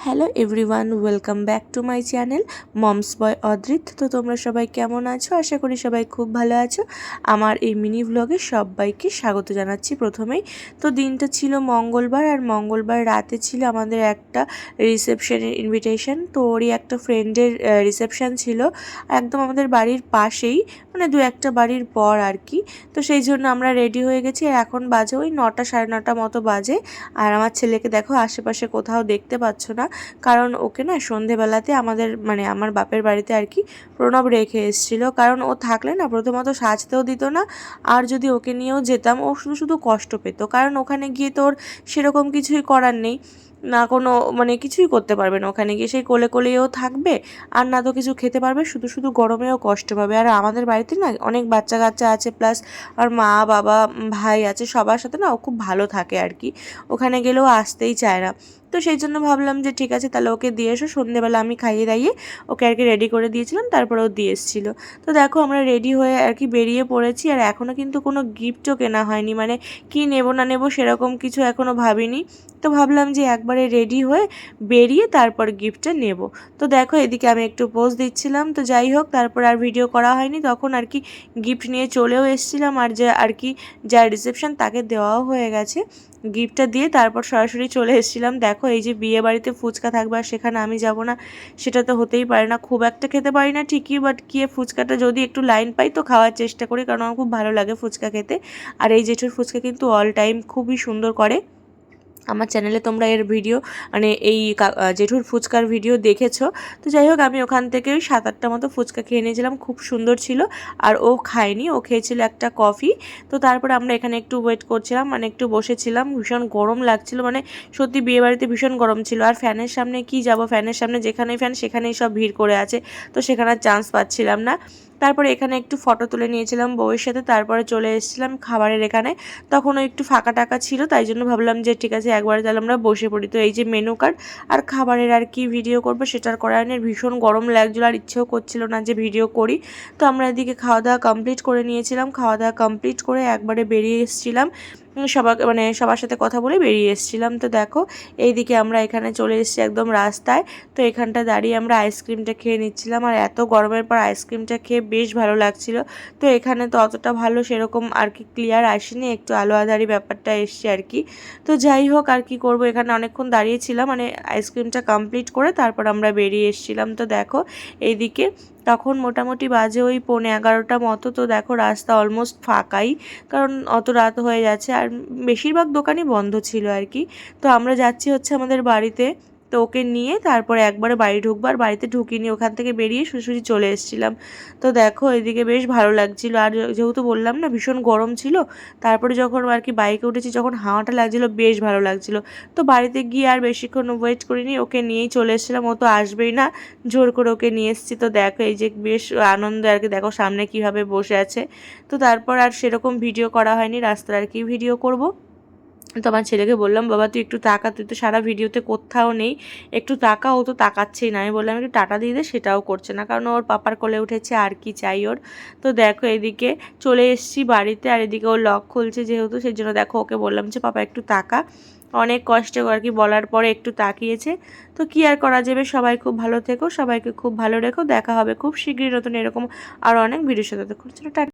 Hello everyone, welcome back to my channel mom's boy Adrit. তো তোমরা সবাই কেমন আছো? আশা করি সবাই খুব ভালো আছো। আমার এই মিনি ভ্লগে সবাইকে স্বাগত জানাচ্ছি প্রথমেই। তো দিনটা ছিল মঙ্গলবার, আর মঙ্গলবার রাতে ছিল আমাদের একটা রিসেপশনের ইনভিটেশন। তো ওরই একটা ফ্রেন্ডের রিসেপশন ছিল একদম আমাদের বাড়ির পাশেই, মানে দু একটা বাড়ির পর আর কি। তো সেই জন্য আমরা রেডি হয়ে গেছি, আর এখন বাজে ওই 9টা সাড়ে 9টা মতো বাজে। আর আমার ছেলেকে দেখো আশেপাশে কোথাও দেখতে পাচ্ছ না, কারণ ওকে না সন্ধেবেলাতে আমাদের মানে আমার বাপের বাড়িতে আর কি প্রণব রেখে এসেছিলো। কারণ ও থাকলে না প্রথমত সাজতেও দিত না, আর যদি ওকে নিয়েও যেতাম ও শুধু শুধু কষ্ট পেত, কারণ ওখানে গিয়ে তোর সেরকম কিছুই করার নেই, না কোনো মানে কিছুই করতে পারবে না। ওখানে গিয়ে সেই কোলে কোলেও থাকবে, আর না তো কিছু খেতে পারবে, শুধু শুধু গরমেও কষ্ট পাবে। আর আমাদের বাড়িতে না অনেক বাচ্চা কাচ্চা আছে, প্লাস আর মা বাবা ভাই আছে, সবার সাথে না ও খুব ভালো থাকে আর কি। ওখানে গেলেও আসতেই চায় না। তো সেই জন্য ভাবলাম যে ঠিক আছে তাহলে ওকে দিয়ে এসো। সন্ধ্যেবেলা আমি খাইয়ে দাইয়ে ওকে আর কি রেডি করে দিয়েছিলাম, তারপরে ও দিয়ে এসেছিলো। তো দেখো আমরা রেডি হয়ে আর কি বেরিয়ে পড়েছি, আর এখনও কিন্তু কোনো গিফটও কেনা হয়নি, মানে কি নেব না নেব সেরকম কিছু এখনও ভাবিনি। তো ভাবলাম যে একবারে রেডি হয়ে বেরিয়ে তারপর গিফটটা নেব। তো দেখো এদিকে আমি একটু পোজ দিচ্ছিলাম। তো যাই হোক, তারপর আর ভিডিও করা হয়নি, তখন আর কি গিফট নিয়ে চলেও এসেছিলাম, আর যে আর কি যার রিসেপশন তাকে দেওয়াও হয়ে গেছে। গিফটটা দিয়ে তারপর সরাসরি চলে এসেছিলাম। দেখো এই যে বিয়ে বাড়িতে ফুচকা থাকবে আর সেখানে আমি যাব না, সেটা তো হতেই পারে না। খুব একটা খেতে পারি না ঠিকই, বাট গিয়ে ফুচকাটা যদি একটু লাইন পাই তো খাওয়ার চেষ্টা করি, কারণ আমার খুব ভালো লাগে ফুচকা খেতে। আর এই জেঠুর ফুচকা কিন্তু অল টাইম খুবই সুন্দর করে। আমার চ্যানেলে তোমরা এর ভিডিও মানে এই জেঠুর ফুচকার ভিডিও দেখেছো। তো যাই হোক, আমি ওখান থেকে ওই 7-8টা মতো ফুচকা খেয়ে নিয়েছিলাম, খুব সুন্দর ছিল। আর ও খায়নি, ও খেয়েছিল একটা কফি। তো তারপরে আমরা এখানে একটু ওয়েট করছিলাম, মানে একটু বসেছিলাম, ভীষণ গরম লাগছিল, মানে সত্যি বিয়েবাড়িতে ভীষণ গরম ছিল। আর ফ্যানের সামনে কি যাব, ফ্যানের সামনে যেখানেই ফ্যান সেখানেই সব ভিড় করে আছে, তো সেখানে চান্স পাচ্ছিলাম না। তারপরে এখানে একটু ফটো তুলে নিয়েছিলাম বউয়ের সাথে, তারপরে চলে এসেছিলাম খাবারের এখানে। তখনও একটু ফাঁকা টাকা ছিল, তাই জন্য ভাবলাম যে ঠিক আছে একবারে তাহলে আমরা বসে পড়ি। তো এই যে মেনু কার্ড আর খাবারের আর কি ভিডিও করবো সেটার করার নেই, ভীষণ গরম লাগছিলো আর ইচ্ছেও করছিল না যে ভিডিও করি। তো আমরা এদিকে খাওয়া দাওয়া কমপ্লিট করে নিয়েছিলাম, খাওয়া দাওয়া কমপ্লিট করে একবারে বেরিয়ে এসেছিলাম, সবাইকে মানে সবার সাথে কথা বলে বেরিয়ে এসেছিলাম। তো দেখো এইদিকে আমরা এখানে চলে এসেছি একদম রাস্তায়। তো এখানটা দাঁড়িয়ে আমরা আইসক্রিমটা খেয়ে নিচ্ছিলাম, আর এত গরমের পর আইসক্রিমটা খেয়ে বেশ ভালো লাগছিল। তো এখানে তো অতটা ভালো সেরকম আর কি ক্লিয়ার আসেনি, একটু আলো আধারি ব্যাপারটা এসছে আর কি। তো যাই হোক, আর কি করব, এখানে অনেকক্ষণ দাঁড়িয়েছিলাম, মানে আইসক্রিমটা কমপ্লিট করে তারপর আমরা বেরিয়ে এসেছিলাম। তো দেখো এইদিকে তখন মোটামুটি বাজে ওই 11:30 মতো। তো দেখো রাস্তা অলমোস্ট ফাঁকাই, কারণ অত রাত হয়ে যাচ্ছে, আর বেশিরভাগ দোকানই বন্ধ ছিল আর কি। তো আমরা যাচ্ছি হচ্ছে আমাদের বাড়িতে। তো ওকে নিয়ে তারপরে একবারে বাড়ি ঢুকবো, আর বাড়িতে ঢুকিনি, ওখান থেকে বেরিয়ে সোজাসুজি চলে এসেছিলাম। তো দেখো এদিকে বেশ ভালো লাগছিল, আর যেহেতু বললাম না ভীষণ গরম ছিল, তারপরে যখন আর কি বাইকে উঠেছি যখন হাওয়াটা লাগছিল বেশ ভালো লাগছিল। তো বাড়িতে গিয়ে আর বেশিক্ষণ ওয়েট করিনি, ওকে নিয়েই চলে এসেছিলাম, ও তো আসবেই না, জোর করে ওকে নিয়ে এসেছি। তো দেখো এই যে বেশ আনন্দ আর কি, দেখো সামনে কীভাবে বসে আছে। তো তারপর আর সেরকম ভিডিও করা হয়নি, রাস্তার আর কি ভিডিও করব। তো আমার ছেলেকে বললাম, বাবা তুই একটু তাকা, তুই তো সারা ভিডিওতে কোথাও নেই, একটু তাকা। ও তো তাকাচ্ছেই না। আমি বললাম একটু টাটা দিয়ে দে, সেটাও করছে না, কারণ ওর পাপার কোলে উঠেছে, আর কি চাই ওর। তো দেখো এদিকে চলে এসেছি বাড়িতে, আর এদিকে ওর লক খুলছে যেহেতু, সেই জন্য দেখো ওকে বললাম যে পাপা একটু তাকা। অনেক কষ্টে আর কি বলার পরে একটু তাকিয়েছে। তো কি আর করা যাবে, সবাই খুব ভালো থেকো, সবাইকে খুব ভালো রেখো। দেখা হবে খুব শীঘ্রই নতুন এরকম আর অনেক ভিডিওর সাথে। চলো টাটা।